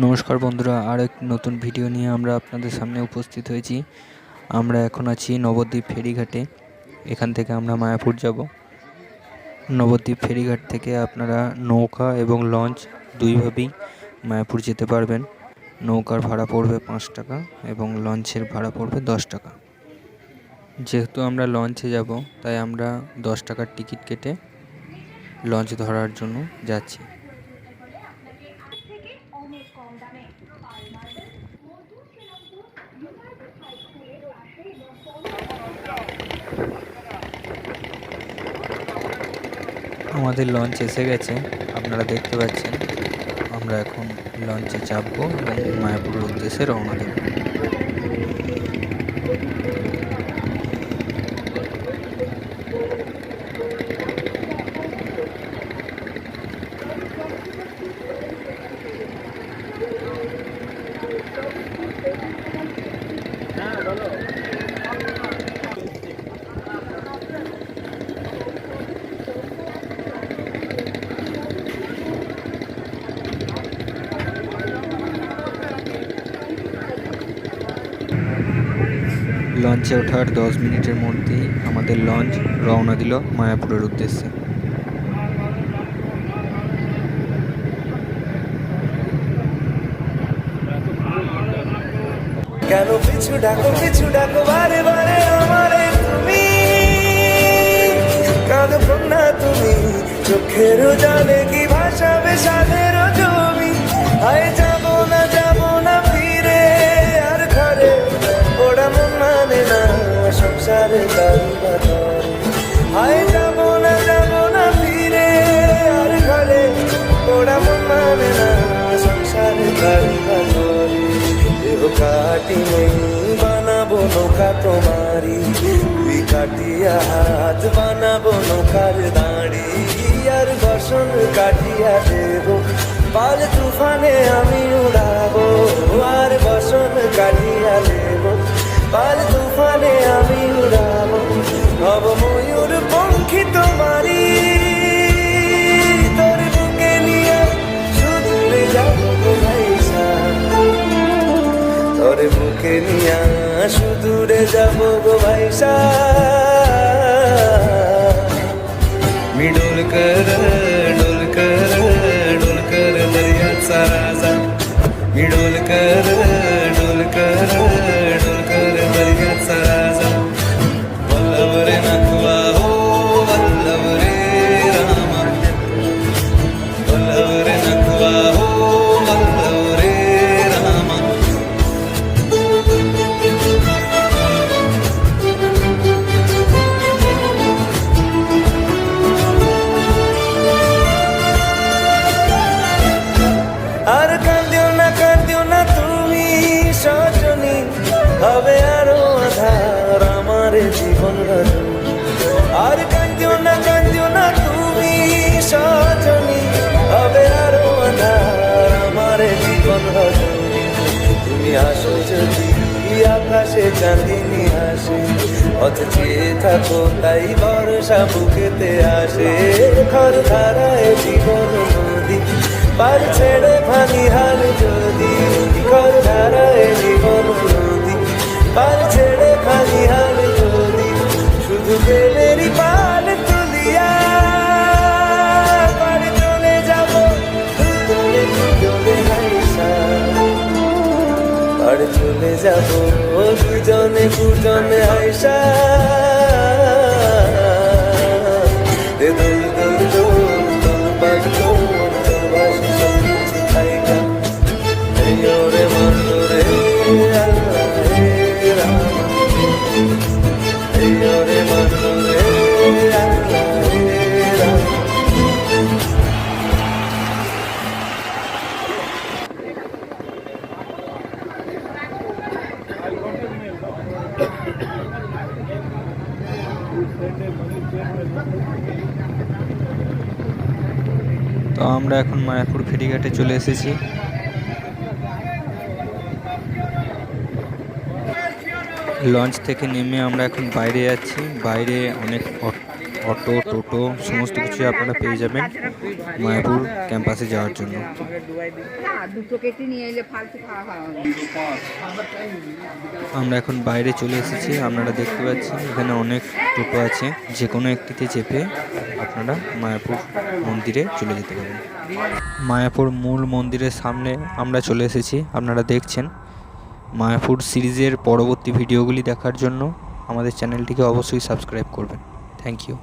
নমস্কার বন্ধুরা, আর এক নতুন ভিডিও নিয়ে আমরা আপনাদের সামনে উপস্থিত হয়েছি। আমরা এখন আছি নবদ্বীপ ফেরিঘাটে। এখান থেকে আমরা মায়াপুর যাব। নবদ্বীপ ফেরিঘাট থেকে আপনারা নৌকা এবং লঞ্চ দুইভাবেই মায়াপুর যেতে পারবেন। নৌকার ভাড়া পড়বে 5 টাকা এবং লঞ্চের ভাড়া পড়বে 10 টাকা। যেহেতু আমরা লঞ্চে যাব, তাই আমরা 10 টাকার টিকিট কেটে লঞ্চ ধরার জন্য যাচ্ছি। আমাদের লঞ্চ এসে গেছে, আপনারা দেখতে পাচ্ছেন। আমরা এখন লঞ্চে চাপবো এবং মায়াপুরের উদ্দেশ্যে রওনা দেব। লঞ্চে ওঠার 10 মিনিটের মধ্যেই আমাদের লঞ্চ রওনা দিল মায়াপুরের উদ্দেশ্যে। কেন পিছু ডাকো বারে বারে আমারে তুমি, কাঁদো না তুমি, চোখের জানে কি ভাষাবে সাদের জমি। আয় যাবো না ফিরে আর ঘরে, ওরা মন মানে না সংসারে কারুবারে। আয় যাবো না ফিরে আর ঘরে, ওরা মন মানে না সংসারে কারুবারে। কাটি নেই বানাবো নৌকা তোমারি, তুই কাটিয়া হাত বানাবো নৌকার দাঁড়ি। আর বসন কাটিয়া দেব পাল তুফানে আমি উড়াবো, আর বসন কাটিয়া দেব পাল তুফানে আমি উড়াবো। হব ময়ূর পঙ্খী তোমারি, তোর বুকে নিয়ে শুধু যাবো ভাইসা, তোর বুকে নিয়া সুদূরে যাব গো ভাইসা। मी डोल कर दर्याचा राजा, मी डोल कर दर्याचा राजा। वल्लभ रे नखवा हो वल्लभ रे रामा, वल्लभ रे नखवा हो वल्लभ रे रामा। আর কাঁদিও না তুমি সজনী, হবে আরো আধার আমার জীবন রজনী। আর কাঁদিও না তুমি সজনী, হবে আরো আধার আমার জীবন রজনী। তুমি আসো যদি আকাশে চাঁদিনী আসে, পথ চেয়ে থাকো তাই বর্ষা বুকেতে আসে। খর ধারায় জীবন নদী পার ছেড়ে ভাঙি হার যদি, খর ধারায় জীবন নদী পার ছেড়ে ভাঙি হার যদি। শুধু বেলেরই পাল তুলিয়া পার চলে যাবো দুজনে হাইসা, পার চলে যাবো দুজনে হাইসা। তো আমরা এখন মায়াপুর ফেরিঘাটে চলে এসেছি। লঞ্চ থেকে নেমে আমরা এখন বাইরে যাচ্ছি। বাইরে অনেক অটো, টোটো সমস্ত কিছু আপনারা পেয়ে যাবেন মায়াপুর ক্যাম্পাসে যাওয়ার জন্য। দুটো কেটে নিয়ে এলে ফালতু খাওয়া হবে। আমরা এখন বাইরে চলে এসেছি, আপনারা দেখতে পাচ্ছেন এখানে অনেক টোটো আছে, যে কোনো একটিতে চেপে আপনারা মায়াপুর মন্দিরে চলে যেতে পারেন। মায়াপুর মূল মন্দিরের সামনে আমরা চলে এসেছি, আপনারা দেখছেন। মায়াপুর সিরিজের পরবর্তী ভিডিওগুলি দেখার জন্য আমাদের চ্যানেলটিকে অবশ্যই সাবস্ক্রাইব করবেন। Thank you.